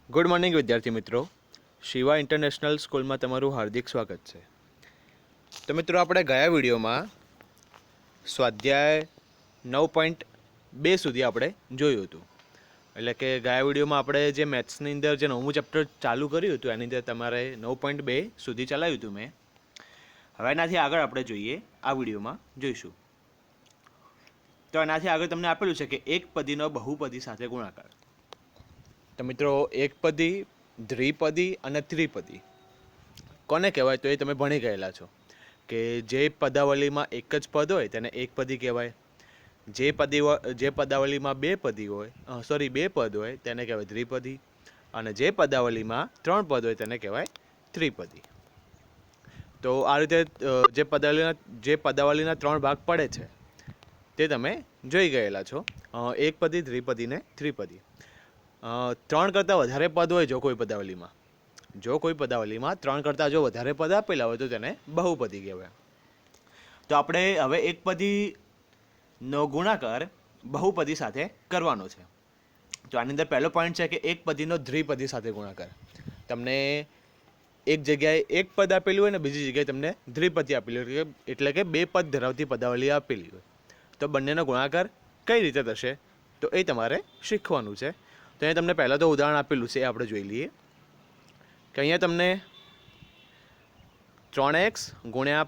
Good morning વિદ્યાર્થી મિત્રો, Shiva international સ્કૂલમાં તમારું હાર્દિક સ્વાગત છે. તો મિત્રો, આપણે ગયા વિડીયોમાં સ્વાધ્યાય 9.2 સુધી આપણે જોયું હતું. એટલે કે ગયા વિડીયોમાં આપણે જે મેથ્સની અંદર જે 9મું ચેપ્ટર ચાલુ કર્યું હતું એની અંદર તમારે 9.2 સુધી ચલાવ્યું હતું મેં. હવે એનાથી આગળ આપણે જોઈએ, આ વિડીયોમાં જોઈશું. તો એનાથી આગળ તમને આપેલું છે કે એક પદીનો બહુપદી સાથે ગુણાકાર. તો મિત્રો, એકપદી, દ્વિપદી અને ત્રિપદી કોને કહેવાય તો એ તમે ભણી ગયેલા છો કે જે પદાવલીમાં એક જ પદ હોય તેને એકપદી કહેવાય. જે પદાવલીમાં બે પદ હોય તેને કહેવાય દ્વિપદી. અને જે પદાવલીમાં 3 પદ હોય તેને કહેવાય ત્રિપદી. તો આ રીતે જે પદાવલીના 3 ભાગ પડે છે તે તમે જોઈ ગયેલા છો, એકપદી, દ્વિપદી ને ત્રિપદી. 3 કરતાં વધારે પદ હોય જો કોઈ પદાવલીમાં 3 કરતાં જો વધારે પદ આપેલા હોય તો તેને બહુપદી કહેવાય. તો આપણે હવે એકપદીનો ગુણાકાર બહુપદી સાથે કરવાનો છે. તો આની અંદર પહેલો પોઈન્ટ છે કે એકપદીનો દ્વિપદી સાથે ગુણાકાર. તમને એક જગ્યાએ એક પદ આપેલું હોય ને બીજી જગ્યાએ તમને દ્વિપદી આપેલું હોય, એટલે કે 2 પદ ધરાવતી પદાવલી આપેલી હોય, તો બંનેનો ગુણાકાર કઈ રીતે થશે તો એ તમારે શીખવાનું છે. તો અહીંયા તમને પહેલાં તો ઉદાહરણ આપેલું છે, એ આપણે જોઈ લઈએ કે અહીંયા તમને 3x ગુણ્યા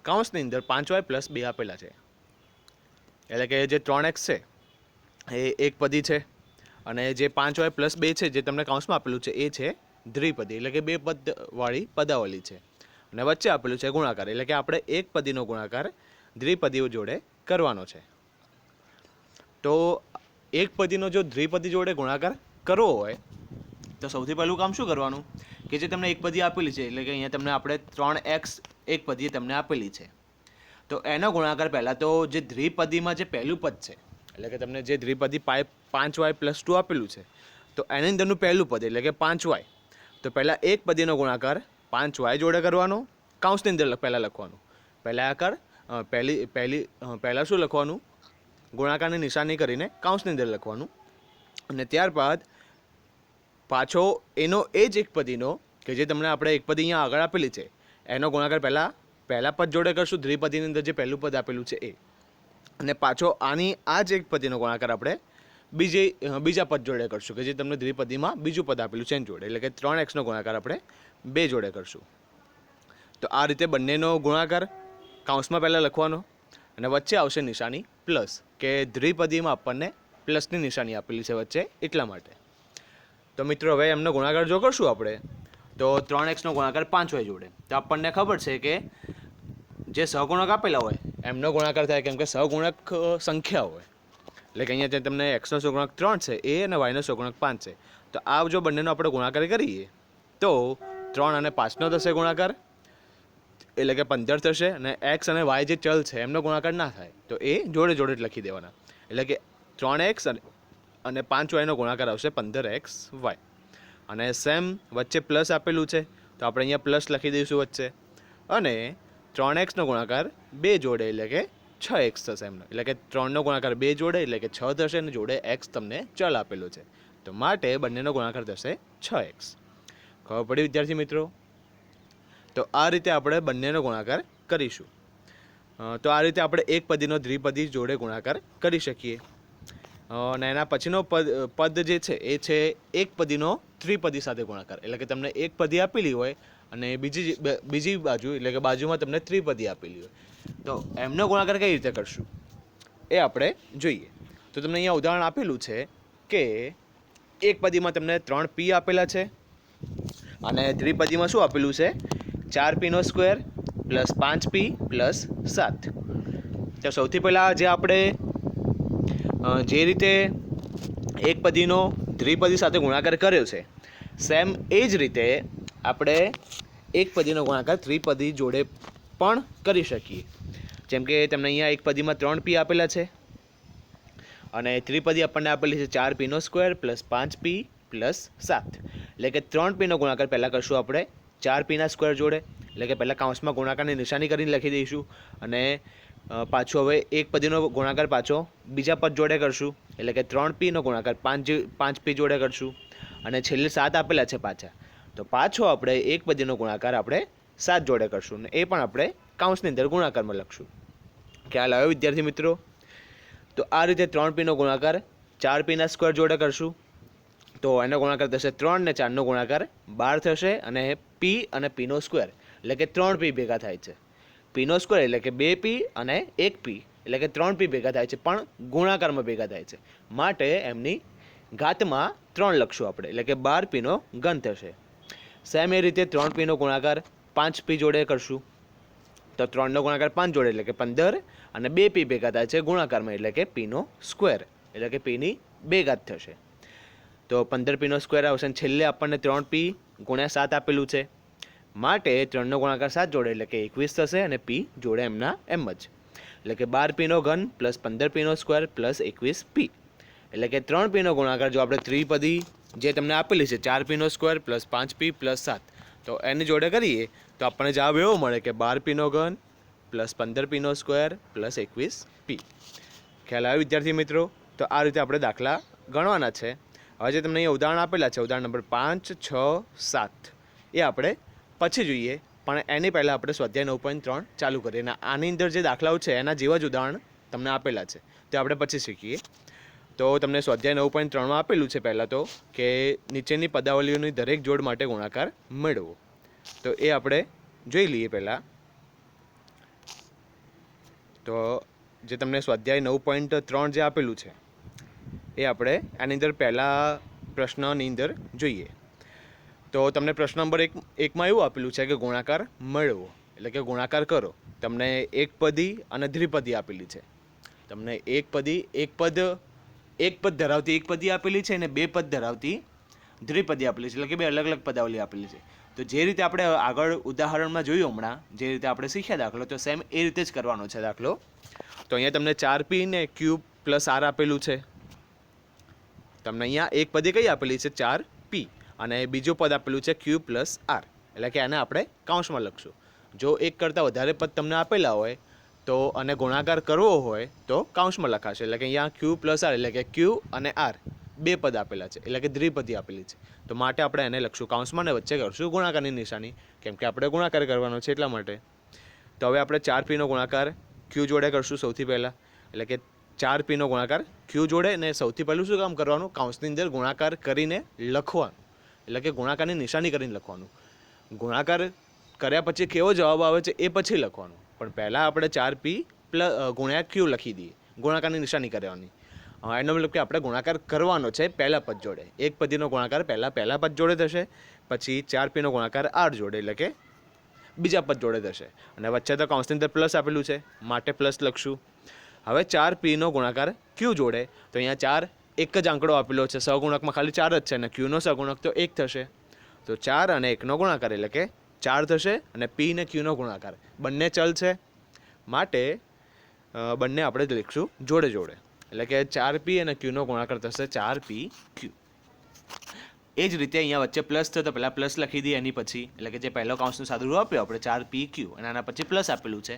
કૌંસની અંદર 5y + 2 આપેલા છે. એટલે કે જે 3x છે એ એકપદી છે અને જે 5y + 2 છે જે તમને કૌંસમાં આપેલું છે એ છે દ્વિપદી, એટલે કે 2 પદવાળી પદાવલી છે. અને વચ્ચે આપેલું છે ગુણાકાર, એટલે કે આપણે એકપદીનો ગુણાકાર દ્વિપદીઓ જોડે કરવાનો છે. તો એકપદીનો જો દ્વિપદી જોડે ગુણાકાર કરવો હોય તો સૌથી પહેલું કામ શું કરવાનું કે જે તમને એકપદી આપેલી છે, એટલે કે અહીંયા તમને આપણે 3x એકપદી તમને આપેલી છે, તો એનો ગુણાકાર પહેલાં તો જે દ્વિપદીમાં જે પહેલું પદ છે, એટલે કે તમને જે દ્વિપદી 5y + 2 આપેલું છે તો એની અંદરનું પહેલું પદ એટલે કે 5y, તો પહેલાં એકપદીનો ગુણાકાર 5y જોડે કરવાનો, કૌંસની અંદર પહેલાં લખવાનું. પહેલાં શું લખવાનું, ગુણાકારની નિશાની કરીને કૌંસની અંદર લખવાનું. અને ત્યારબાદ પાછો એનો એ જ એકપદીનો કે જે તમને આપણે એકપદી અહીંયા આગળ આપેલી છે એનો ગુણાકાર પહેલા પદ જોડે કરશું, દ્વિપદીની અંદર જે પહેલું પદ આપેલું છે એ. અને પાછો આ જ એકપદીનો ગુણાકાર આપણે બીજા પદ જોડે કરશું કે જે તમને દ્વિપદીમાં બીજું પદ આપેલું છે એની જોડે, એટલે કે 3x નો ગુણાકાર આપણે 2 જોડે કરશું. તો આ રીતે બંનેનો ગુણાકાર કૌંસમાં પહેલાં લખવાનો અને વચ્ચે આવશે નિશાની પ્લસ, કે દ્વિપદીમાં આપણને પ્લસની નિશાની આપેલી છે વચ્ચે, એટલા માટે. તો મિત્રો, હવે એમનો ગુણાકાર જો કરશું આપણે તો 3x નો ગુણાકાર 5y જોડે, તો આપણને ખબર છે કે જે સહગુણક આપેલા હોય એમનો ગુણાકાર થાય, કેમ કે સહગુણક સંખ્યા હોય. એટલે કે અહીંયા તમને x નો સહગુણક 3 છે એ અને y નો સહગુણક 5 છે. તો આ જો બંનેનો આપણે ગુણાકાર કરીએ તો 3 અને 5 નો થશે ગુણાકાર, એટલે કે 15 થશે. અને x અને y જે ચલ છે એમનો ગુણાકાર ના થાય તો એ જોડે જોડે જ લખી દેવાના, એટલે કે 3x અને 5y નો ગુણાકાર આવશે 15xy. અને સેમ વચ્ચે પ્લસ આપેલું છે તો આપણે અહીંયા પ્લસ લખી દઈશું વચ્ચે. અને 3x નો ગુણાકાર 2 જોડે એટલે કે 6x થશે એમનો, એટલે કે 3 નો ગુણાકાર 2 જોડે એટલે કે 6 થશે અને જોડે x તમને ચલ આપેલું છે, તો માટે બંનેનો ગુણાકાર થશે 6x. ખબર પડી વિદ્યાર્થી મિત્રો? તો આ રીતે આપણે બંનેનો ગુણાકાર કરીશું. તો આ રીતે આપણે એકપદીનો દ્વિપદી જોડે ગુણાકાર કરી શકીએ. અને એના પછીનો પદ જે છે એ છે એકપદીનો ત્રિપદી સાથે ગુણાકાર, એટલે કે તમને એકપદી આપેલી હોય અને બીજી બાજુ એટલે કે બાજુમાં તમને ત્રિપદી આપેલી હોય, તો એમનો ગુણાકાર કઈ રીતે કરશું એ આપણે જોઈએ. તો તમને અહીંયા ઉદાહરણ આપેલું છે કે એકપદીમાં તમને 3p આપેલા છે અને દ્વિપદીમાં શું આપેલું છે 4p² + 5p + 7. તો સૌથી પહેલાં જે આપણે જે રીતે એકપદીનો દ્વિપદી સાથે ગુણાકાર કર્યો છે સેમ એ જ રીતે આપણે એકપદીનો ગુણાકાર ત્રિપદી જોડે પણ કરી શકીએ. જેમ કે તમને અહીંયા એકપદીમાં 3p આપેલા છે અને ત્રિપદી આપણને આપેલી છે 4p² + 5p + 7, એટલે કે 3p નો ગુણાકાર પહેલાં કરશું આપણે 4p² જોડે, એટલે કે પહેલાં કૌંસમાં ગુણાકારની નિશાની કરીને લખી દઈશું. અને પાછો હવે એકપદીનો ગુણાકાર પાછો બીજા પદ જોડે કરશું, એટલે કે 3p નો ગુણાકાર 5p જોડે કરશું. અને છેલ્લે 7 આપેલા છે પાછા, તો પાછો આપણે એક પદીનો ગુણાકાર આપણે 7 જોડે કરશું ને એ પણ આપણે કાઉન્સની અંદર ગુણાકારમાં લખશું. ખ્યાલ આવ્યો વિદ્યાર્થી મિત્રો? તો આ રીતે 3p નો ગુણાકાર 4p ના સ્ક્વેર જોડે કરશું, તો એનો ગુણાકાર થશે 3 ને 4નો ગુણાકાર 12 થશે, અને p અને p નો સ્ક્વેર એટલે કે 3p ભેગા થાય છે. p નો સ્ક્વેર એટલે કે 2p અને 1p એટલે કે 3p ભેગા થાય છે, પણ ગુણાકારમાં ભેગા થાય છે, માટે એમની ઘાતમાં 3 લખશું આપણે, એટલે કે 12p નો ઘન થશે. સેમ એ રીતે 3p નો ગુણાકાર 5p જોડે કરશું, તો 3 નો ગુણાકાર 5 જોડે એટલે કે 15, અને 2p ભેગા થાય છે ગુણાકારમાં એટલે કે p નો સ્ક્વેર એટલે કે p ની 2 ઘાત થશે. તો 15p નો સ્ક્વેર આવશે, અને છેલ્લે આપણને 3p ગુણ્યા 7 આપેલું છે, માટે 3 નો ગુણાકાર 7 જોડે એટલે કે 21 થશે, અને p જોડે એમના એમ જ, એટલે કે 12p નો ઘન પ્લસ 15p નો સ્ક્વેર પ્લસ 21p, એટલે કે 3p નો ગુણાકાર જો આપણે ત્રિપદી જે તમને આપેલી છે 4p નો સ્ક્વેર પ્લસ 5p પ્લસ 7, તો એની જોડે કરીએ તો આપણને જવાબ એવો મળે કે 12p નો ઘન પ્લસ 15p નો સ્ક્વેર પ્લસ 21p. ખ્યાલ આવ્યો વિદ્યાર્થી મિત્રો? તો આ રીતે આપણે દાખલા ગણવાના છે. હવે જે તમને અહીંયા ઉદાહરણ આપેલા છે, ઉદાહરણ નંબર 5, 6, 7, એ આપણે પછી જોઈએ, પણ એની પહેલાં આપણે સ્વાધ્યાય 9.3 ચાલુ કરીએ, અને આની અંદર જે દાખલાઓ છે એના જેવા જ ઉદાહરણ તમને આપેલા છે, તે આપણે પછી શીખીએ. તો તમને સ્વાધ્યાય 9.3માં આપેલું છે પહેલાં તો કે નીચેની પદાવલીઓની દરેક જોડ માટે ગુણાકાર મેળવો. તો એ આપણે જોઈ લઈએ પહેલાં. તો જે તમને સ્વાધ્યાય 9.3 જે આપેલું છે એ આપણે આની અંદર પહેલા પ્રશ્નની અંદર જોઈએ. તો તમને પ્રશ્ન નંબર 1માં એવું આપેલું છે કે ગુણાકાર મેળવો, એટલે કે ગુણાકાર કરો. તમને એકપદી અને દ્વિપદી આપેલી છે. તમને એક પદ ધરાવતી એકપદી આપેલી છે, અને 2 પદ ધરાવતી દ્વિપદી આપેલી છે, એટલે કે 2 અલગ અલગ પદાવલી આપેલી છે. તો જે રીતે આપણે આગળ ઉદાહરણમાં જોયું, હમણાં જે રીતે આપણે શીખ્યા દાખલો, તો સેમ એ રીતે જ કરવાનો છે દાખલો. તો અહીંયા તમને 4p ને q પ્લસ r આપેલું છે. તમને અહીંયા એક પદી કઈ આપેલી છે? 4p, અને બીજું પદ આપેલું છે q પ્લસ r, એટલે કે આને આપણે કાઉન્સમાં લખશું. જો એક કરતાં વધારે પદ તમને આપેલા હોય તો અને ગુણાકાર કરવો હોય તો કાઉન્સમાં લખાશે, એટલે કે અહીંયા q પ્લસ r એટલે કે q અને r 2 પદ આપેલા છે, એટલે કે દ્વિપદી આપેલી છે, તો માટે આપણે એને લખશું કાઉન્સમાં, અને વચ્ચે કરશું ગુણાકારની નિશાની, કેમ કે આપણે ગુણાકાર કરવાનો છે એટલા માટે. તો હવે આપણે 4p નો ગુણાકાર q જોડે કરશું સૌથી પહેલાં, એટલે કે 4p નો ગુણાકાર q જોડે, ને સૌથી પહેલું શું કામ કરવાનું? કાઉન્સની અંદર ગુણાકાર કરીને લખવાનું, એટલે કે ગુણાકારની નિશાની કરીને લખવાનું. ગુણાકાર કર્યા પછી કેવો જવાબ આવે છે એ પછી લખવાનું, પણ પહેલાં આપણે 4p ગુણ્યા q લખી દઈએ, ગુણાકારની નિશાની કરવાની. એનો મતલબ કે આપણે ગુણાકાર કરવાનો છે પહેલા પદ જોડે. એક પદીનો ગુણાકાર પહેલા પદ જોડે થશે, પછી 4p નો ગુણાકાર r જોડે એટલે કે બીજા પદ જોડે થશે, અને વચ્ચે તો કાઉન્સની અંદર પ્લસ આપેલું છે માટે પ્લસ લખશું. હવે 4p નો ગુણાકાર q જોડે, તો અહીંયા 4 એક જ આંકડો આપેલો છે, સહગુણકમાં ખાલી 4 જ છે, અને q નો સહગુણક તો 1 થશે. તો 4 અને 1નો ગુણાકાર એટલે કે 4 થશે, અને p ને q નો ગુણાકાર બંને ચલ છે, માટે બંને આપણે લખશું જોડે જોડે, એટલે કે 4p અને q નો ગુણાકાર થશે 4pq. એ જ રીતે અહીંયા વચ્ચે પ્લસ થયો તો પહેલાં પ્લસ લખી દઈએ એની પછી, એટલે કે જે પહેલો કાઉન્સનું સાદું રૂપ આપ્યો આપણે 4pq, અને આના પછી પ્લસ આપેલું છે,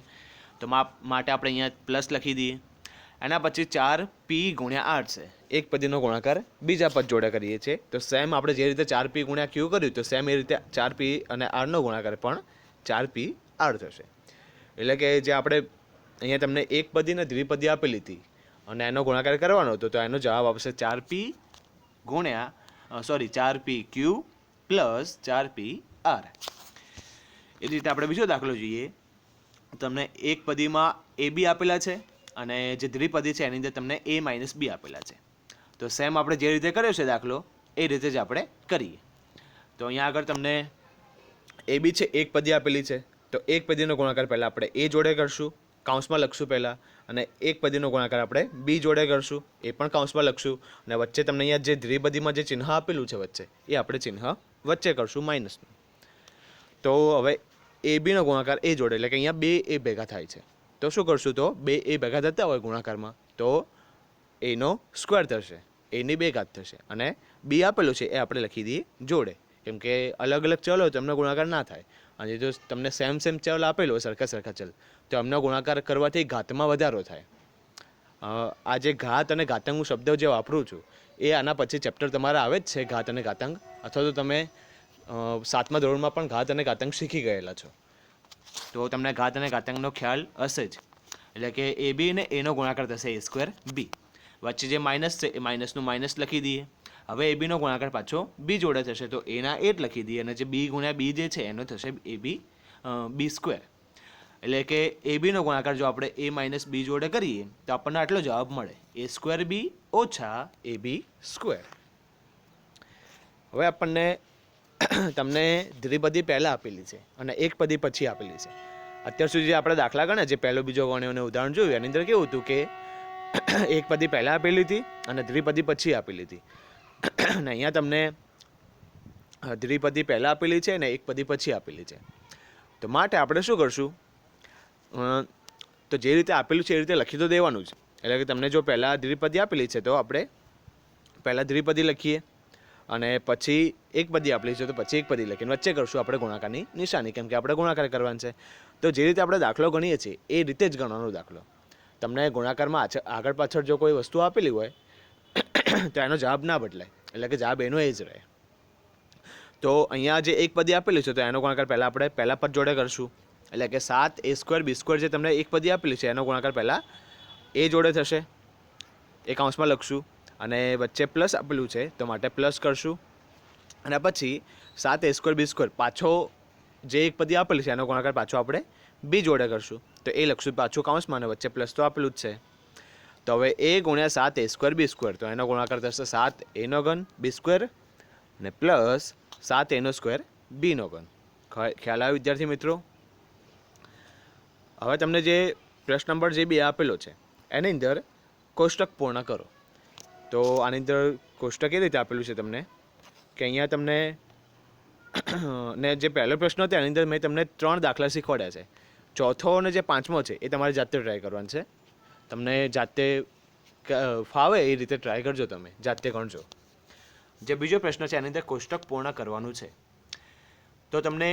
તો માટે આપણે અહીંયા પ્લસ લખી દઈએ. એના પછી 4p ગુણ્યા r છે, એક પદીનો ગુણાકાર બીજા પદ જોડે કરીએ છીએ. તો સેમ આપણે જે રીતે 4p ગુણ્યા q કર્યું, તો સેમ એ રીતે 4p અને rનો ગુણાકાર પણ 4p r થશે. એટલે કે જે આપણે અહીંયા તમને એક પદી ને દ્વિપદી આપેલી હતી, અને એનો ગુણાકાર કરવાનો હતો, તો એનો જવાબ આવશે 4pq પ્લસ 4pr. એ રીતે આપણે બીજો દાખલો જોઈએ. તમને એક પદીમાં ab આપેલા છે, અને જે દ્વિપદી છે એની અંદર તમને a માઇનસ b આપેલા છે. તો સેમ આપણે જે રીતે કર્યો છે દાખલો એ રીતે જ આપણે કરીએ. તો અહીંયા આગળ તમને ab છે, એક પદી આપેલી છે, તો એક પદીનો ગુણાકાર પહેલાં આપણે a જોડે કરશું, કાઉન્સમાં લખશું પહેલાં, અને એક પદીનો ગુણાકાર આપણે b જોડે કરશું, એ પણ કાઉન્સમાં લખશું, અને વચ્ચે તમને અહીંયા જે દ્વિપદીમાં જે ચિહ્ન આપેલું છે વચ્ચે, એ આપણે ચિહ્ન વચ્ચે કરશું માઇનસનું. તો હવે ab નો ગુણાકાર a જોડે, એટલે કે અહીંયા 2a ભેગા થાય છે, તો શું કરશું? તો 2a ભેગા થતા હોય ગુણાકારમાં, તો એનો સ્ક્વેર થશે, એની 2 ઘાત થશે, અને b આપેલું છે એ આપણે લખી દઈએ જોડે, કેમ કે અલગ અલગ ચલ હોય તો એમનો ગુણાકાર ના થાય, અને જો તમને સેમ ચલ આપેલો હોય, સરખા ચલ, તો એમનો ગુણાકાર કરવાથી ઘાતમાં વધારો થાય. આ જે ઘાત અને ઘાતાંકનું શબ્દ જે વાપરું છું એ આના પછી ચેપ્ટર તમારા આવે જ છે ઘાત અને ઘાતાંક, અથવા તો તમે 7મા ધોરણમાં પણ ઘાત અને ઘાતાંક શીખી ગયેલા છો, તો તમને ઘાત અને ઘાતાંકનો ખ્યાલ હશે જ. એટલે કે એ બી ને એનો ગુણાકાર થશે એ સ્ક્વેર બી, વચ્ચે જે માઇનસ છે એ માઇનસનું માઇનસ લખી દઈએ. હવે એ બીનો ગુણાકાર પાછો બી જોડે થશે તો એના 8 લખી દઈએ, અને જે બી ગુણ્યા બી જે છે એનો થશે એ બી બી સ્ક્વેર. એટલે કે એ બીનો ગુણાકાર જો આપણે એ માઇનસ બી જોડે કરીએ તો આપણને આટલો જવાબ મળે, એ સ્ક્વેર બી ઓછા એ બી સ્ક્વેર. હવે આપણને તમને દ્વિપદી પહેલાં આપેલી છે અને એકપદી પછી આપેલી છે. અત્યાર સુધી આપણે દાખલા ગણ્યા, જે પહેલો બીજો ગણ્યો અને ઉદાહરણ જોયું, એની અંદર કેવું હતું કે એકપદી પહેલાં આપેલી હતી અને દ્વિપદી પછી આપેલી હતી. અને અહીંયા તમને દ્વિપદી પહેલાં આપેલી છે અને એકપદી પછી આપેલી છે. તો માટે આપણે શું કરશું, તો જે રીતે આપેલું છે એ રીતે લખી તો દેવાનું જ. એટલે કે તમને જો પહેલાં દ્વિપદી આપેલી છે તો આપણે પહેલાં દ્વિપદી લખીએ, અને પછી એકપદી આપેલી છે તો પછી એકપદી લખીને વચ્ચે કરશું આપણે ગુણાકારની નિશાની, કેમ કે આપણે ગુણાકાર કરવાનો છે. તો જે રીતે આપણે દાખલો ગણીએ છીએ એ રીતે જ ગણવાનો દાખલો. તમને ગુણાકારમાં આગળ પાછળ જો કોઈ વસ્તુ આપેલી હોય તો એનો જવાબ ના બદલાય, એટલે કે જવાબ એનો એ જ રહે. તો અહીંયા જે એકપદી આપેલી છે તો એનો ગુણાકાર પહેલાં આપણે પહેલા પદ જોડે કરશું. એટલે કે 7 a સ્ક્વેર બી સ્ક્વેર જે તમને એકપદી આપેલી છે એનો ગુણાકાર પહેલાં એ જોડે થશે, એ કૌંસમાં લખશું, અને વચ્ચે પ્લસ આપેલું છે તો માટે પ્લસ કરશું. અને પછી 7 a સ્ક્વેર બી સ્ક્વેર પાછો જે એકપદી આપેલી છે એનો ગુણાકાર પાછો આપણે બી જોડે કરશું, તો એ લખશું પાછું કૌંસમાં, અને વચ્ચે પ્લસ તો આપેલું જ છે. તો હવે એ ગુણ્યા 7 a સ્ક્વેર બી સ્ક્વેર, તો એનો ગુણાકાર થશે 7 a નો ઘન બી સ્ક્વેર ને પ્લસ 7 a નો સ્ક્વેર બીનો ઘન. ખ્યાલ આવ્યો વિદ્યાર્થી મિત્રો? હવે તમને જે પ્રશ્ન નંબર જે બી આપેલો છે એની અંદર કોષ્ટક પૂર્ણ કરો. તો આની અંદર કોષ્ટક એ રીતે આપેલું છે તમને કે અહીંયા તમને ને જે પહેલો પ્રશ્ન હતો એની અંદર મેં તમને 3 દાખલા શીખવાડ્યા છે. ચોથો અને જે 5મો છે એ તમારે જાતે ટ્રાય કરવાનો છે. તમને જાતે ફાવે એ રીતે ટ્રાય કરજો, તમે જાતે ગણજો. જે બીજો પ્રશ્ન છે એની અંદર કોષ્ટક પૂર્ણ કરવાનું છે. તો તમને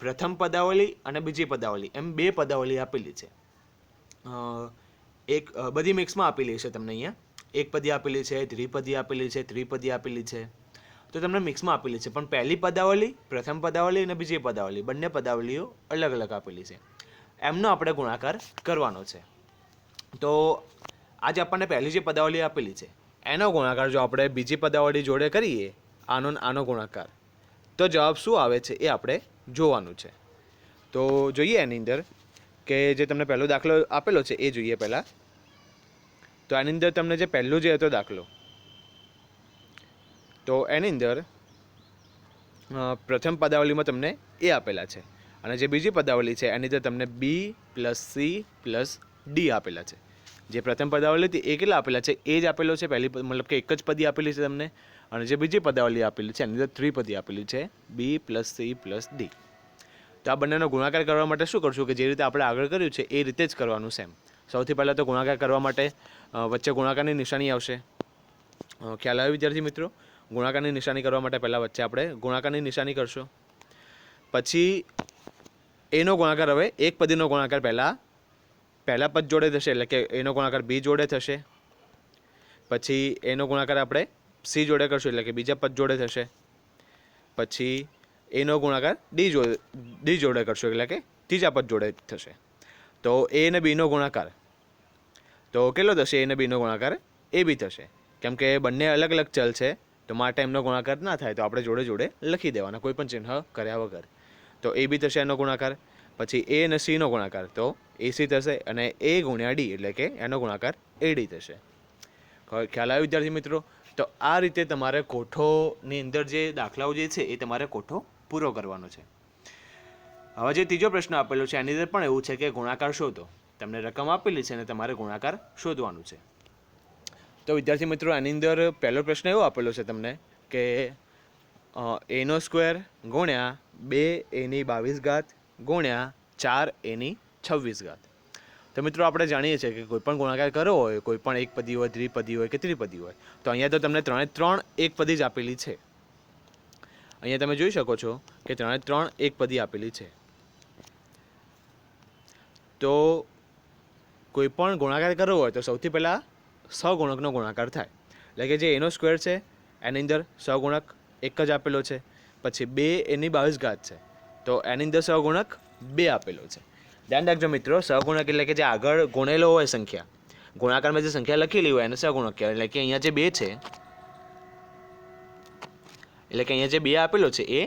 પ્રથમ પદાવલી અને બીજી પદાવલી એમ 2 પદાવલી આપેલી છે. એક બધી મિક્સમાં આપેલી છે તમને અહીંયા. એકપદી આપેલી છે, દ્વિપદી આપેલી છે, ત્રિપદી આપેલી છે. તો તમને મિક્સમાં આપેલી છે, પણ પહેલી પદાવલી, પ્રથમ પદાવલી અને બીજી પદાવલી બંને પદાવલીઓ અલગ અલગ આપેલી છે. એમનો આપણે ગુણાકાર કરવાનો છે. તો આજે આપણને પહેલી જે પદાવલી આપેલી છે એનો ગુણાકાર જો આપણે બીજી પદાવલી જોડે કરીએ, આનો ગુણાકાર, તો જવાબ શું આવે છે એ આપણે જોવાનું છે. તો જોઈએ એની અંદર કે જે તમને પહેલો દાખલો આપેલો છે એ જોઈએ પહેલાં. તો આની અંદર તમને જે પહેલો જે હતો દાખલો, તો એની અંદર પ્રથમ પદાવલીમાં તમને એ આપેલા છે, અને જે બીજી પદાવલી છે એની અંદર તમને બી પ્લસ સી પ્લસ ડી આપેલા છે. જે પ્રથમ પદાવલી હતી એ કેટલા આપેલા છે એ જ આપેલો છે, પહેલી મતલબ કે એક જ પદી આપેલી છે તમને. અને જે બીજી પદાવલી આપેલી છે એની અંદર ત્રિપદી આપેલી છે, બી પ્લસ સી પ્લસ ડી. તો આ બંનેનો ગુણાકાર કરવા માટે શું કરશું કે જે રીતે આપણે આગળ કર્યું છે એ રીતે જ કરવાનું છે. સૌથી પહેલાં તો ગુણાકાર કરવા માટે વચ્ચે ગુણાકારની નિશાની આવશે. ખ્યાલ આવ્યો વિદ્યાર્થી મિત્રો? ગુણાકારની નિશાની કરવા માટે પહેલાં વચ્ચે આપણે ગુણાકારની નિશાની કરશો. પછી એનો ગુણાકાર, હવે એક પદીનો ગુણાકાર પહેલાં પદ જોડે થશે, એટલે કે એનો ગુણાકાર બી જોડે થશે. પછી એનો ગુણાકાર આપણે સી જોડે કરશું, એટલે કે બીજા પદ જોડે થશે. પછી એનો ગુણાકાર ડી જોડે કરશું, એટલે કે ત્રીજા પદ જોડે થશે. તો એ અને બીનો ગુણાકાર તો કેટલો થશે? એ અને બીનો ગુણાકાર એ બી થશે. કેમ કે બંને અલગ અલગ ચલ છે તો માટે એમનો ગુણાકાર ના થાય, તો આપણે જોડે જોડે લખી દેવાના, કોઈ પણ ચિહ્ન કર્યા વગર. તો એ બી થશે એનો ગુણાકાર. પછી એ અને સીનો ગુણાકાર તો એસી થશે, અને એ ગુણ્યા ડી એટલે કે એનો ગુણાકાર એડી થશે. ખ્યાલ આવ્યો વિદ્યાર્થી મિત્રો? તો આ રીતે તમારે કોઠોની અંદર જે દાખલાઓ જે છે એ તમારે કોઠો પૂરો કરવાનો છે. હવે જે ત્રીજો પ્રશ્ન આપેલો છે એની અંદર પણ એવું છે કે ગુણાકાર શોધો. તમને રકમ આપેલી છે અને તમારે ગુણાકાર શોધવાનું છે. તો વિદ્યાર્થી મિત્રો આની અંદર પહેલો પ્રશ્ન એવો આપેલો છે તમને કે એનો સ્ક્વેર ગુણ્યા 2a² ગુણ્યા 4a². તો મિત્રો આપણે જાણીએ છીએ કે કોઈ પણ ગુણાકાર કરવો હોય, કોઈ પણ એકપદી હોય, દ્વિપદી હોય કે ત્રિપદી હોય, તો અહીંયા તો તમને 3 એકપદી જ આપેલી છે. અહીંયા તમે જોઈ શકો છો કે 3 એકપદી આપેલી છે. તો કોઈ પણ ગુણાકાર કરવો હોય તો સૌથી પહેલાં સહગુણકનો ગુણાકાર થાય. એટલે કે જે એનો સ્ક્વેર છે એની અંદર સહગુણક એક જ આપેલો છે, પછી 2 એની 22 ઘાત છે તો એની અંદર સહગુણક 2 આપેલો છે. ધ્યાન રાખજો મિત્રો, સહગુણક એટલે કે જે આગળ ગુણેલો હોય સંખ્યા, ગુણાકારમાં જે સંખ્યા લખેલી હોય એને સહગુણક કહેવાય. એટલે કે અહીંયા જે 2 છે, એટલે કે અહીંયા જે 2 આપેલો છે એ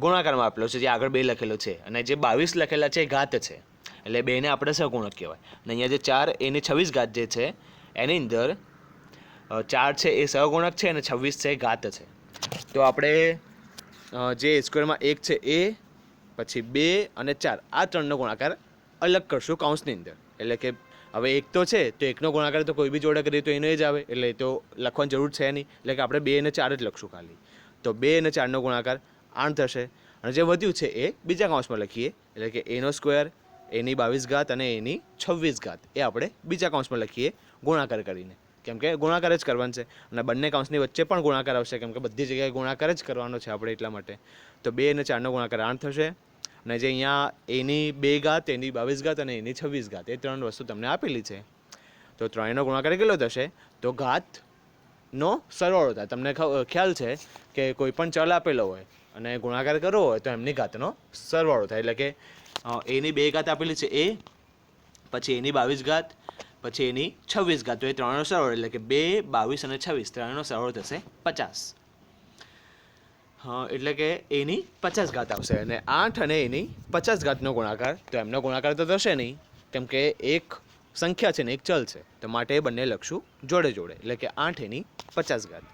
ગુણાકારમાં આપેલો છે, જે આગળ 2 લખેલો છે, અને જે 22 લખેલા છે એ ઘાત છે, એટલે 2 ને આપણે સહગુણક કહેવાય. અને અહીંયા જે 4 એની 26 ઘાત જે છે એની અંદર 4 છે એ સહગુણક છે અને 26 છે એ ઘાત છે. તો આપણે જે સ્ક્વેરમાં 1 છે એ, પછી 2 અને 4 આ ત્રણનો ગુણાકાર અલગ કરશું કૌંસની અંદર. એટલે કે હવે 1 તો છે તો 1નો ગુણાકાર તો કોઈ બી જોડે કરીએ તો એનો જ આવે, એટલે એ તો લખવાની જરૂર છે નહીં. એટલે કે આપણે 2 અને 4 જ લખશું ખાલી. તો 2 અને 4નો ગુણાકાર 8 થશે, અને જે વધ્યું છે એ બીજા કૌંસમાં લખીએ, એટલે કે એનો સ્ક્વેર, એની 22 ઘાત અને એની 26 ઘાત એ આપણે બીજા કૌંસમાં લખીએ ગુણાકાર કરીને, કેમ કે ગુણાકાર જ કરવાનો છે. અને બંને કૌંસની વચ્ચે પણ ગુણાકાર આવશે, કેમ કે બધી જગ્યાએ ગુણાકાર જ કરવાનો છે આપણે એટલા માટે. તો 2 અને 4નો ગુણાકાર 8 થશે, અને જે અહીંયા એની 2 ઘાત, એની 22 ઘાત અને એની 26 ઘાત એ ત્રણ વસ્તુ તમને આપેલી છે. તો ત્રણેયનો ગુણાકાર કેટલો થશે? તો ઘાતનો સરવાળો થાય. તમને ખ્યાલ છે કે કોઈ પણ ચલ આપેલો હોય અને ગુણાકાર કરવો હોય તો એમની ઘાતનો સરવાળો થાય. એટલે કે એની 2 ઘાત આપેલી છે એ, પછી એની 22 ઘાત, પછી એની 26 ઘાત, તો એ ત્રણનો સરવાળો એટલે કે 2, 22 અને 26 ત્રણનો સરવાળો થશે 50. એટલે કે એની 50 ઘાત આવશે, અને 8 અને એની 50 ઘાતનો ગુણાકાર, તો એમનો ગુણાકાર તો થશે નહીં, કેમ કે એક સંખ્યા છે ને એક ચલ છે, તો માટે બંને લખશું જોડે જોડે, એટલે કે 8 એની 50 ઘાત.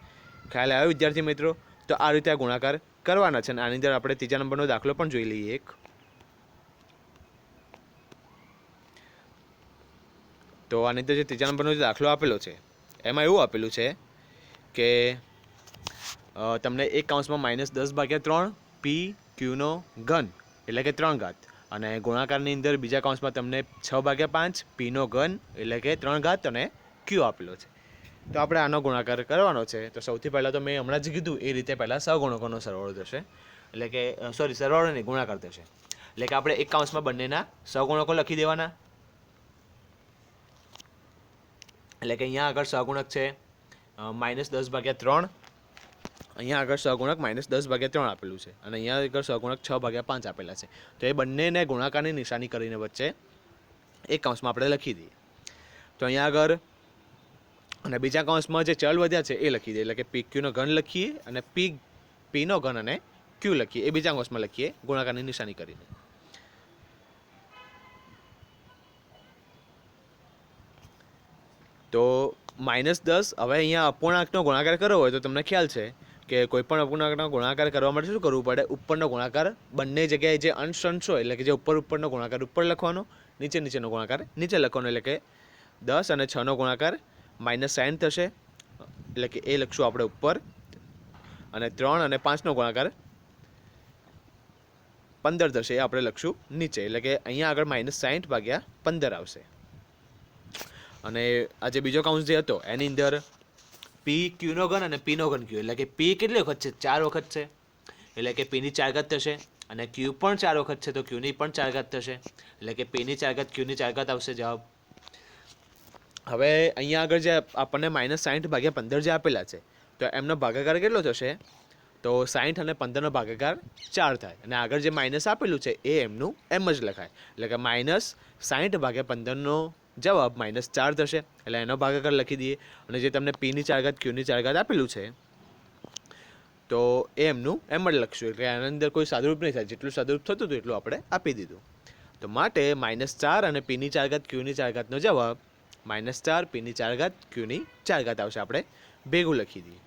ખ્યાલ આવ્યો વિદ્યાર્થી મિત્રો? તો આ રીતે આ ગુણાકાર કરવાના છે. અને આની અંદર આપણે ત્રીજા નંબરનો દાખલો પણ જોઈ લઈએ એક. તો આની અંદર જે ત્રીજા નંબરનો જે દાખલો આપેલો છે એમાં એવું આપેલું છે કે તમને એક કૌંસમાં -10/3 પી ક્યુનો ઘન એટલે કે 3 ઘાત, અને ગુણાકારની અંદર બીજા કૌંસમાં તમને 6/5 પીનો ઘન એટલે કે 3 ઘાત અને ક્યુ આપેલો છે. તો આપણે આનો ગુણાકાર કરવાનો છે. તો સૌથી પહેલાં તો મેં હમણાં જ કીધું એ રીતે પહેલાં સહગુણકોનો સરવાળો થશે, એટલે કે સરવાળો નહીં, ગુણાકાર થશે. એટલે કે આપણે એક કૌંસમાં બંનેના સહગુણકો લખી દેવાના. એટલે કે અહીંયા આગળ સહગુણક છે -10/3, અહીંયા આગળ સહગુણક -10/3 આપેલું છે, અને અહીંયા આગળ સહગુણક 6/5 આપેલા છે. તો એ બંનેને ગુણાકારની નિશાની કરીને વચ્ચે એક કૌંસમાં આપણે લખી દઈએ. તો અહીંયા આગળ અને બીજા કૌંસમાં જે ચલ વધ્યા છે એ લખી દઈએ, એટલે કે પી ક્યુનો ઘન લખીએ અને પીનો ઘન અને ક્યુ લખીએ, એ બીજા કૌંસમાં લખીએ ગુણાકારની નિશાની કરીને. તો -10, હવે અહીંયા અપૂર્ણાંકનો ગુણાકાર કરવો હોય તો તમને ખ્યાલ છે કે કોઈ પણ અપૂર્ણાંકનો ગુણાકાર કરવા માટે શું કરવું પડે? ઉપરનો ગુણાકાર બંને જગ્યાએ જે અંશ હોય, એટલે કે જે ઉપરનો ગુણાકાર ઉપર લખવાનો, નીચેનો ગુણાકાર નીચે લખવાનો. એટલે કે 10 અને 6નો ગુણાકાર -60 થશે, એટલે કે એ લખશું આપણે ઉપર, અને 3 અને 5નો ગુણાકાર 15 થશે, એ આપણે લખશું નીચે. એટલે કે અહીંયા આગળ -60/15 આવશે. અને આ જે બીજો કૌંસ જે હતો એની અંદર પી ક્યુનો ઘન અને પીનો ઘન ક્યુ, એટલે કે પી કેટલી વખત છે? 4 વખત છે, એટલે કે પીની 4 ઘાત થશે, અને ક્યુ પણ 4 વખત છે તો ક્યુની પણ 4 ઘાત થશે, એટલે કે પીની 4 ઘાત ક્યુની 4 ઘાત આવશે જવાબ. હવે અહીંયા આગળ જે આપણને -60/15 જે આપેલા છે તો એમનો ભાગાકાર કેટલો થશે? તો 60 અને 15નો ભાગાકાર 4 થાય, અને આગળ જે માઇનસ આપેલું છે એ એમનું એમ જ લખાય. એટલે કે -60/15નો જવાબ -4 થશે, એટલે એનો ભાગાકાર લખી દઈએ. અને જે તમને પીની 4 ઘાત ક્યુની 4 ઘાત આપેલું છે તો એ એમનું એમ જ લખશું, એટલે આની અંદર કોઈ સાદુરૂપ નહીં થાય. જેટલું સાદુરૂપ થતું હતું એટલું આપણે આપી દીધું. તો માટે -4 અને પીની 4 ઘાત ક્યુની 4 ઘાતનો જવાબ -4 પીની 4 ઘાત ક્યુની 4 ઘાત આવશે. આપણે ભેગું લખી દઈએ.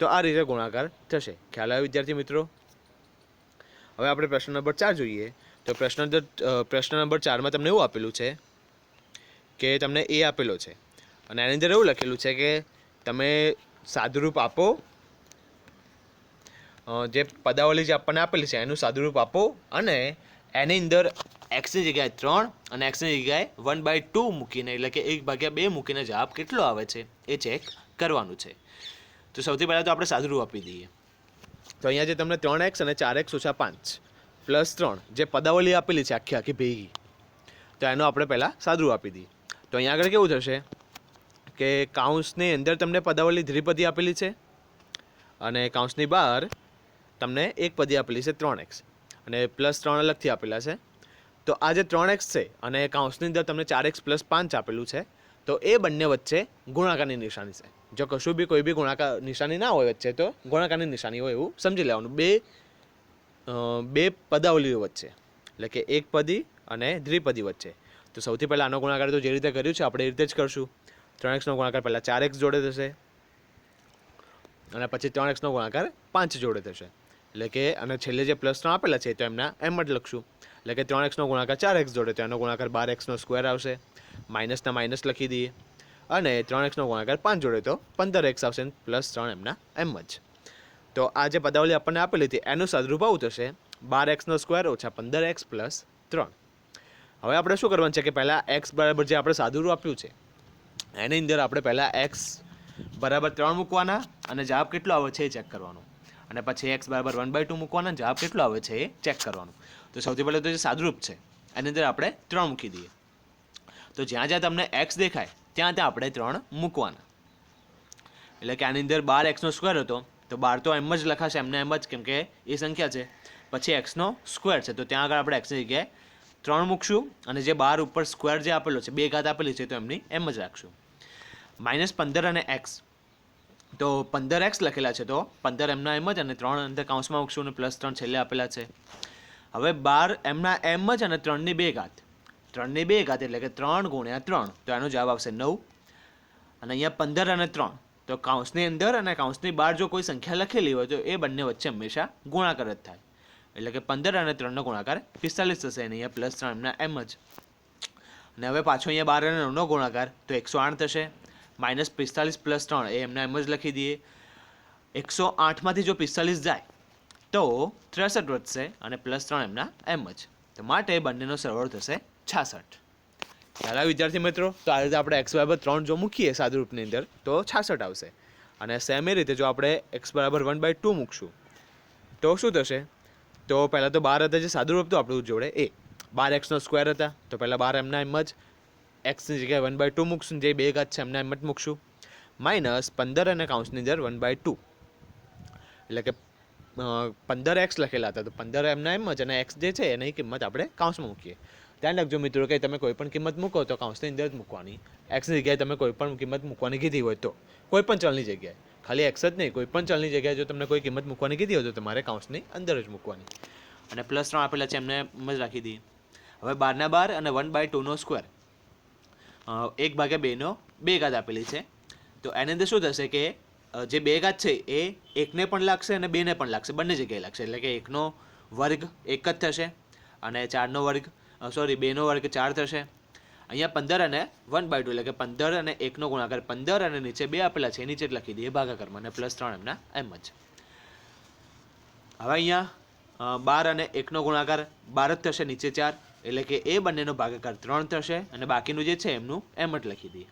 તો આ રીતે ગુણાકાર થશે. ખ્યાલ આવ્યો વિદ્યાર્થી મિત્રો? હવે આપણે પ્રશ્ન નંબર 4 જોઈએ. તો પ્રશ્ન નંબર 4માં તમને એવું આપેલું છે કે તમને એ આપેલો છે, અને એની અંદર એવું લખેલું છે કે તમે સાદુરૂપ આપો, જે પદાવલી જે આપણને આપેલી છે એનું સાદુરૂપ આપો, અને એની અંદર એક્સની જગ્યાએ 3 અને એક્સની જગ્યાએ 1/2 મૂકીને, એટલે કે 1/2 મૂકીને જવાબ કેટલો આવે છે એ ચેક કરવાનું છે. તો સૌથી પહેલાં તો આપણે સાદુરૂપ આપી દઈએ. તો અહીંયા જે તમને 3x અને 4x - 5 + 3 જે પદાવલી આપેલી છે આખી ભેગી, તો એનો આપણે પહેલાં સાદુરૂપ આપી દઈએ. તો અહીંયા આગળ કેવું થશે? કે કૌંસની અંદર તમને પદાવલી દ્વિપદી આપેલી છે અને કૌંસની બહાર તમને એક પદી આપેલી છે 3x અને +3 અલગથી આપેલા છે. તો આ જે 3x છે અને કૌંસની અંદર તમને 4x + 5 આપેલું છે, તો એ બંને વચ્ચે ગુણાકારની નિશાની છે. જો કશું બી કોઈ બી ગુણાકાર નિશાની ના હોય વચ્ચે તો ગુણાકારની નિશાની હોય એવું સમજી લેવાનું. બે પદાવલીઓ વચ્ચે, એટલે કે એક પદી અને દ્વિપદી વચ્ચે. તો સૌથી પહેલાં આનો ગુણાકાર તો જે રીતે કર્યું છે આપણે એ રીતે જ કરશું. 3x નો ગુણાકાર પહેલાં 4x જોડે થશે અને પછી 3x નો ગુણાકાર 5 જોડે થશે. એટલે કે અને છેલ્લે જે +3 આપેલા છે તો એમના એમ જ લખશું. એટલે કે 3x નો ગુણાકાર 4x જોડે તો એનો ગુણાકાર 12x² આવશે. માઇનસના માઇનસ લખી દઈએ અને 3x નો ગુણાકાર 5 જોડે તો 15x આવશે. +3 એમના એમ જ. તો આ જે પદાવલી આપણને આપેલી હતી એનું સાદુરૂપ આવું થશે 12x² - 15x + 3. હવે આપણે શું કરવાનું છે કે પહેલાં x બરાબર જે આપણે સાદુરૂપ આપ્યું છે એની અંદર આપણે પહેલાં x બરાબર 3 મૂકવાના અને જવાબ કેટલો આવે છે એ ચેક કરવાનો, અને પછી x બરાબર 1/2 મૂકવાના, જવાબ કેટલો આવે છે એ ચેક કરવાનું. તો સૌથી પહેલાં તો જે સાદુરૂપ છે એની અંદર આપણે 3 મૂકી દઈએ. તો જ્યાં જ્યાં તમને x દેખાય ત્યાં ત્યાં આપણે 3 મૂકવાના. એટલે કે આની અંદર 12x² હતો તો 12 તો એમ જ લખાશે એમને એમ જ, કેમ કે એ સંખ્યા છે. પછી x² છે તો ત્યાં આગળ આપણે xની જગ્યાએ 3 મૂકશું અને જે 12 ઉપર સ્ક્વેર જે આપેલો છે 2 ઘાત આપેલી છે તો એમની એમ જ રાખશું. -15 અને x, તો 15x લખેલા છે તો 15 એમના એમ જ અને 3 અંદર કૌંસમાં મૂકશું અને +3 છેલ્લે આપેલા છે. હવે 12 એમના એમ જ અને 3ની 2 ઘાત, 3ની 2 ઘાત એટલે કે 3 × 3, તો એનો જવાબ આવશે 9. અને અહીંયા 15 અને 3, તો કૌંસની અંદર અને કૌંસની બહાર જો કોઈ સંખ્યા લખેલી હોય તો એ બંને વચ્ચે હંમેશા ગુણાકાર જ થાય. એટલે કે 15 અને 3નો ગુણાકાર 45 થશે અને અહીંયા +3 એમના એમ જ. અને હવે પાછો અહીંયા 12 અને 9નો ગુણાકાર તો 108 થશે. -45 + 3 એ એમના એમ જ લખી દઈએ. 108માંથી જો 45 જાય તો 63 વધશે અને +3 એમના એમ જ. તો માટે બંનેનો સરવાળો થશે 66. ખ્યાલ આવે વિદ્યાર્થી મિત્રો? તો આ રીતે આપણે x બરાબર 3 જો મૂકીએ સાદુરૂપની અંદર તો 66 આવશે. અને સેમ એ રીતે જો આપણે x બરાબર 1/2 મૂકશું તો શું થશે? તો પહેલાં તો 12 હતા જે સાદુરૂપ હતું આપણું જોડે એ 12x² હતા તો પહેલાં 12 એમના એમ જ, xની જગ્યાએ 1/2 મૂકશું, જે 2 ઘાત છે એમના એમ જ મૂકશું. -15 અને કૌંસની અંદર 1/2, એટલે કે 15x લખેલા હતા તો 15 એમના એમ જ અને x જે છે એની કિંમત આપણે કૌંસમાં મૂકીએ. ધ્યાન રાખજો મિત્રો કે તમે કોઈ પણ કિંમત મૂકો તો કૌંસની અંદર જ મૂકવાની. એક્સની જગ્યાએ તમે કોઈ પણ કિંમત મૂકવાની કીધી હોય તો કોઈ પણ ચલની જગ્યાએ, ખાલી એક્સ જ નહીં, કોઈ પણ ચલની જગ્યાએ જો તમને કોઈ કિંમત મૂકવાની કીધી હોય તો તમારે કૌંસની અંદર જ મૂકવાની. અને +3 આપેલા છે એમને એમ જ રાખી દઈએ. હવે 12 ના 12 અને 1/2નો સ્ક્વેર, 1/2 નો 2 ઘાત આપેલી છે તો એની અંદર શું થશે કે જે 2 ઘાત છે એ 1ને પણ લાગશે અને 2ને પણ લાગશે, બંને જગ્યાએ લાગશે. એટલે કે 1નો વર્ગ 1 જ થશે અને 4નો વર્ગ 2નો વર્ગ 4 થશે. અહીંયા 15 અને 1/2 એટલે કે 15 અને 1નો ગુણાકાર 15 અને નીચે 2 આપેલા છે નીચે લખી દઈએ ભાગાકારમાં અને +3 એમના એમ જ. હવે અહીંયા 12 અને 1નો ગુણાકાર 12 જ થશે, નીચે 4 એટલે કે એ બંનેનો ભાગાકાર 3 થશે અને બાકીનું જે છે એમનું એમ જ લખી દઈએ.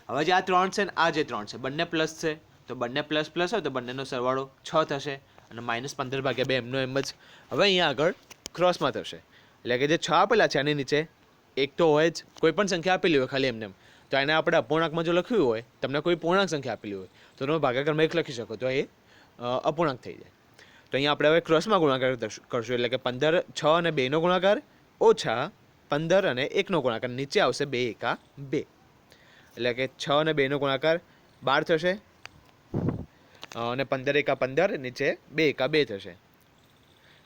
હવે જે આ 3 છે ને આ જે 3 છે બંને પ્લસ છે તો બંને પ્લસ હોય તો બંનેનો સરવાળો 6 થશે અને -15/2 એમનો એમ જ. હવે અહીંયા આગળ ક્રોસમાં થશે એટલે કે જે 6 આપેલા છે એની નીચે એક તો હોય જ, કોઈ પણ સંખ્યા આપેલી હોય ખાલી એમને, તો એને આપણે અપૂર્ણાંકમાં જો લખ્યું હોય, તમને કોઈ પૂર્ણાંક સંખ્યા આપેલી હોય તો તમે ભાગાકારમાં 1 લખી શકો તો એ અપૂર્ણાંક થઈ જાય. તો અહીંયા આપણે હવે ક્રોસમાં ગુણાકાર કરશું એટલે કે 15, 6 અને 2નો ગુણાકાર ઓછા 15 અને 1નો ગુણાકાર, નીચે આવશે 2 એકા 2 એટલે કે 6 અને 2નો ગુણાકાર 12 થશે અને 15 એકા 15, નીચે 2 એકા 2 થશે.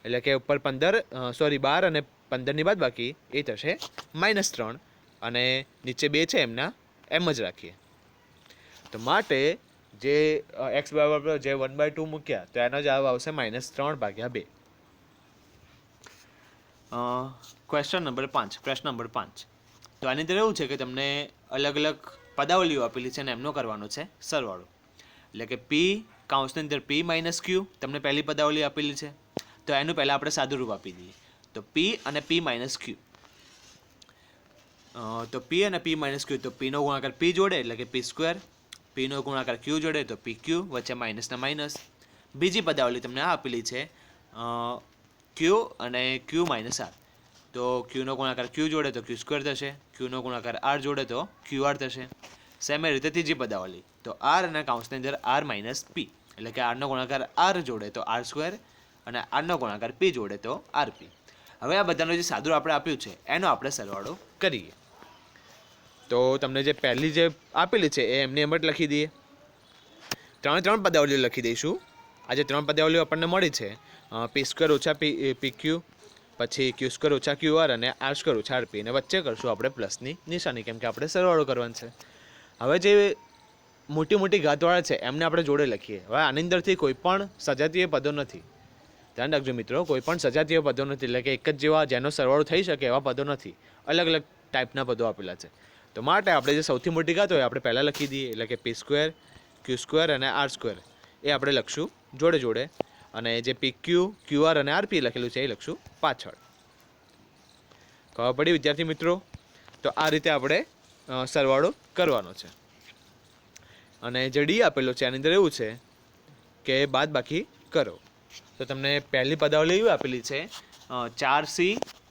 એટલે કે ઉપર 12 અને 15ની બાદ બાકી એ થશે -3 અને નીચે 2 છે એમના એમ જ રાખીએ. તો માટે જે x બરાબર જે 1/2 મૂક્યા તો એનો જવાબ આવશે -3/2. પ્રશ્ન નંબર 5. તો આની અંદર એવું છે કે તમને અલગ અલગ પદાવલીઓ આપેલી છે અને એમનો કરવાનો છે સરવાળો. એટલે કે p કૌંસની અંદર p - q તમને પહેલી પદાવલી આપેલી છે તો એનું પહેલાં આપણે સાદુરૂપ આપી દઈએ. તો p અને p - q, તો p અને p - q, તો p નો ગુણાકાર p જોડે એટલે કે p², p નો ગુણાકાર q જોડે તો pq, વચ્ચે માઇનસના માઇનસ. બીજી પદાવલી તમને આ આપેલી છે q અને q - r, તો q નો ગુણાકાર q જોડે તો q² થશે, q નો ગુણાકાર r જોડે તો qr થશે. સેમ એ રીતે ત્રીજી પદાવલી, તો આર અને કાઉન્સની અંદર આર માઇનસ પી, એટલે કે આરનો ગુણાકાર આર જોડે તો આર સ્ક્વેર અને આરનો ગુણાકાર પી જોડે તો આર પી. હવે આ બધાનું જે સાદું આપણે આપ્યું છે એનો આપણે સરવાળો કરીએ. તો તમને જે પહેલી જે આપેલી છે એ એમની એમ જ લખી દઈએ. ત્રણ પદાવલીઓ લખી દઈશું. આ જે 3 પદાવલીઓ આપણને મળી છે, પી સ્ક્વેર ઓછા પી ક્યુ, પછી ક્યુ સ્ક્વેર ઓછા ક્યુ આર અને આર સ્ક્વેર ઓછા આર પી, અને વચ્ચે કરશું આપણે પ્લસની નિશાની, કેમ કે આપણે સરવાળો કરવાનો છે. હવે જે મોટી ઘાતવાળા છે એમને આપણે જોડે લખીએ. હવે આની અંદરથી કોઈ પણ સજાતીય પદો નથી. ધ્યાન રાખજો મિત્રો, કોઈ પણ સજાતીય પદો નથી, એટલે કે એક જ જેવા જેનો સરવાળો થઈ શકે એવા પદો નથી. અલગ અલગ ટાઈપના પદો આપેલા છે. તો માટે આપણે જે સૌથી મોટી ઘાત હોય આપણે પહેલાં લખી દઈએ, એટલે કે પી સ્ક્વેર, ક્યુ સ્ક્વેર અને આર સ્ક્વેર એ આપણે લખશું જોડે, અને જે પી ક્યુ, ક્યુ આર અને આર પી લખેલું છે એ લખશું પાછળ. ખબર પડી વિદ્યાર્થી મિત્રો? તો આ રીતે આપણે સરવાળો કરવાનો છે. અને જે ડી આપેલો છે આની અંદર એવું છે કે બાદ બાકી કરો. તો તમને પહેલી પદાવલી એવી આપેલી છે 4c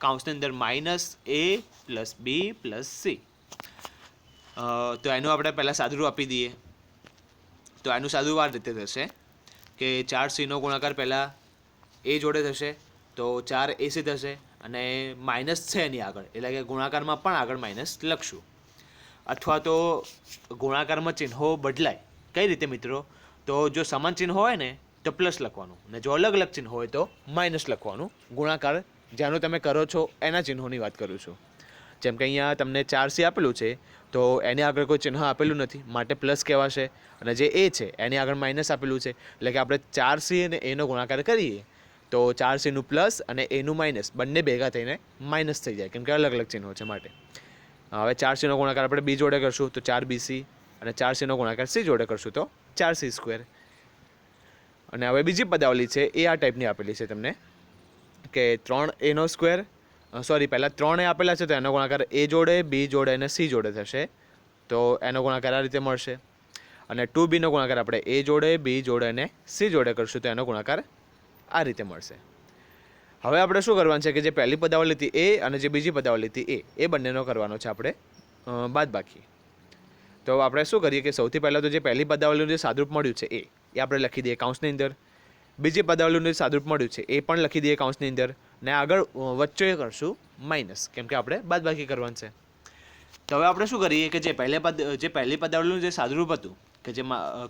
કાઉન્સની અંદર માઇનસ એ પ્લસ બી પ્લસ સી. તો એનું આપણે પહેલાં સાદુરૂપ આપી દઈએ. તો એનું સાદુરૂપ આ રીતે થશે કે 4cનો ગુણાકાર પહેલાં એ જોડે થશે તો 4ac થશે, અને માઇનસ છે એની આગળ, એટલે કે ગુણાકારમાં પણ આગળ માઇનસ લખશું. અથવા તો ગુણાકારમાં ચિહ્નો બદલાય. કઈ રીતે મિત્રો? તો જો સમાન ચિહ્ન હોય ને તો પ્લસ લખવાનું, અને જો અલગ અલગ ચિહ્ન હોય તો માઇનસ લખવાનું. ગુણાકાર જેનો તમે કરો છો એના ચિહ્નોની વાત કરું છું. જેમ કે અહીંયા તમને 4c આપેલું છે તો એની આગળ કોઈ ચિહ્ન આપેલું નથી, માટે પ્લસ કહેવાશે. અને જે એ છે એની આગળ માઇનસ આપેલું છે, એટલે કે આપણે 4c અને એનો ગુણાકાર કરીએ તો 4cનું પ્લસ અને એનું માઇનસ બંને ભેગા થઈને માઇનસ થઈ જાય, કેમ કે અલગ અલગ ચિહ્નો છે માટે. હવે 4cનો ગુણાકાર આપણે બી જોડે કરશું તો 4bc, અને 4cનો ગુણાકાર સી જોડે કરશું તો 4c સ્ક્વેર. અને હવે બીજી પદાવલી છે એ આ ટાઈપની આપેલી છે તમને કે 3aનો સ્ક્વેર, પહેલાં 3a આપેલા છે તો એનો ગુણાકાર એ જોડે, બી જોડે અને સી જોડે થશે, તો એનો ગુણાકાર આ રીતે મળશે. અને 2bનો ગુણાકાર આપણે એ જોડે, બી જોડે અને સી જોડે કરશું તો એનો ગુણાકાર આ રીતે મળશે. હવે આપણે શું કરવાનું છે કે જે પહેલી પદાવલી હતી એ અને જે બીજી પદાવલી હતી એ બંનેનો કરવાનો છે આપણે બાદબાકી. તો આપણે શું કરીએ કે સૌથી પહેલાં તો જે પહેલી પદાવલીનું જે સાદુરૂપ મળ્યું છે એ આપણે લખી દઈએ કાઉન્સની અંદર. બીજી પદાવલીનું જે સાદુરૂપ મળ્યું છે એ પણ લખી દઈએ કાઉન્સની અંદર, ને આગળ વચ્ચે કરશું માઇનસ, કેમ કે આપણે બાદબાકી કરવાનું છે. તો હવે આપણે શું કરીએ કે જે પહેલી પદાવલીનું જે સાદુરૂપ હતું કે જે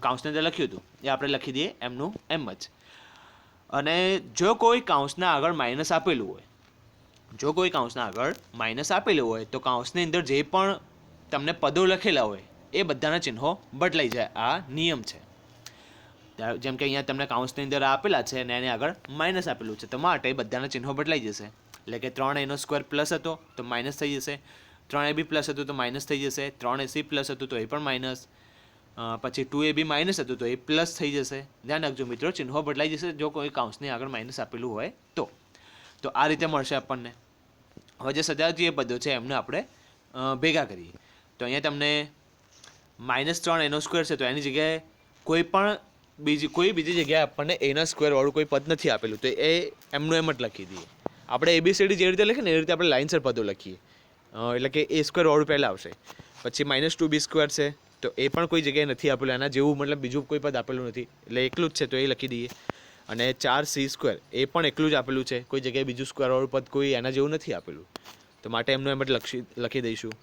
કાઉન્સની અંદર લખ્યું હતું એ આપણે લખી દઈએ એમનું એમ જ. અને જો કોઈ કાઉન્સના આગળ માઇનસ આપેલું હોય, તો કાઉન્સની અંદર જે પણ તમને પદો લખેલા હોય એ બધાના ચિહ્નો બદલાઈ જાય. આ નિયમ છે. જેમ કે અહીંયા તમને કાઉન્સની અંદર આપેલા છે અને એની આગળ માઇનસ આપેલું છે, તો માટે બધાના ચિહ્નો બદલાઈ જશે. એટલે કે 3aનો સ્ક્વેર પ્લસ હતો તો માઇનસ થઈ જશે, 3ab પ્લસ હતું તો માઇનસ થઈ જશે, 3ac પ્લસ હતું તો એ પણ માઇનસ, પછી 2ab માઇનસ હતું તો એ પ્લસ થઈ જશે. ધ્યાન રાખજો મિત્રો, ચિહ્નો બદલાઈ જશે જો કોઈ કાઉન્સની આગળ માઇનસ આપેલું હોય તો. તો આ રીતે મળશે આપણને. હવે જે સજાતીય પદો છે એમને આપણે ભેગા કરીએ. તો અહીંયા તમને -3 એનો સ્ક્વેર છે તો એની જગ્યાએ કોઈ બીજી જગ્યાએ આપણને એના સ્ક્વેરવાળું કોઈ પદ નથી આપેલું, તો એ એમનું એમ જ લખી દઈએ. આપણે ABCD જે રીતે લખીએ ને એ રીતે આપણે લાઇનસર પદો લખીએ, એટલે કે એ સ્ક્વેરવાળું પહેલાં આવશે. પછી -2b સ્ક્વેર છે તો એ પણ કોઈ જગ્યાએ નથી આપેલું, એના જેવું મતલબ બીજું કોઈ પદ આપેલું નથી, એટલે એકલું જ છે તો એ લખી દઈએ. અને 4c સ્ક્વેર એ પણ એકલું જ આપેલું છે, કોઈ જગ્યાએ બીજું સ્ક્વેરવાળું પદ કોઈ એના જેવું નથી આપેલું, તો માટે એમનું એમ જ લખી દઈશું.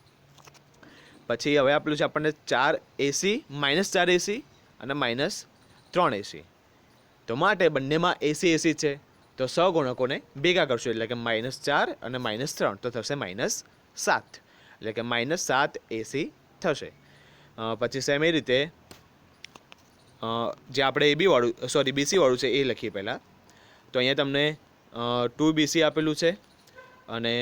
પછી હવે આપેલું છે આપણને 4ac -4ac અને -3ac, તો માટે બંનેમાં ac છે તો સહગુણકોને ભેગા કરશું, એટલે કે -4 અને -3 તો થશે -7, એટલે કે -7ac થશે. પછી સેમ એ રીતે જે આપણે BC વાળું છે એ લખીએ પહેલાં. તો અહીંયા તમને 2bc આપેલું છે અને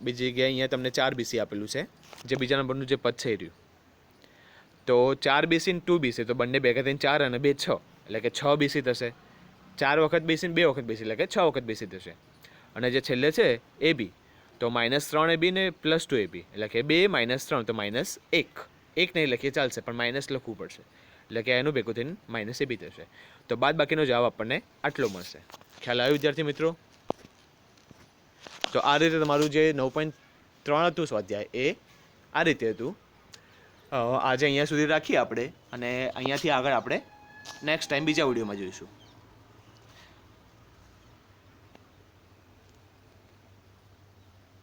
બીજી જગ્યાએ અહીંયા તમને 4bc આપેલું છે, જે બીજા નંબરનું જે પદ છે એ રહ્યું. તો 4bc ને 2bc તો બંને ભેગા થઈને 4 અને 2 6, એટલે કે 6bc થશે. 4 વખત bc ને 2 વખત bc, એટલે કે 6 વખત bc થશે. અને જે છેલ્લે છે ab તો -3ab ને +2ab, એટલે કે 2 -3 તો -1 નહીં લખીએ ચાલશે, પણ માઇનસ લખવું પડશે, એટલે કે એનું ભેગું થઈને -ab થશે. તો બાદ બાકીનો જવાબ આપણને આટલો મળશે. ખ્યાલ આવ્યો વિદ્યાર્થી મિત્રો? તો આ રીતે તમારું જે 9.3 હતું સ્વાધ્યાય એ આ રીતે હતું. આજે અહીંયા સુધી રાખીએ આપણે અને અહીંયાથી આગળ આપણે નેક્સ્ટ ટાઈમ બીજા વિડીયોમાં જોઈશું.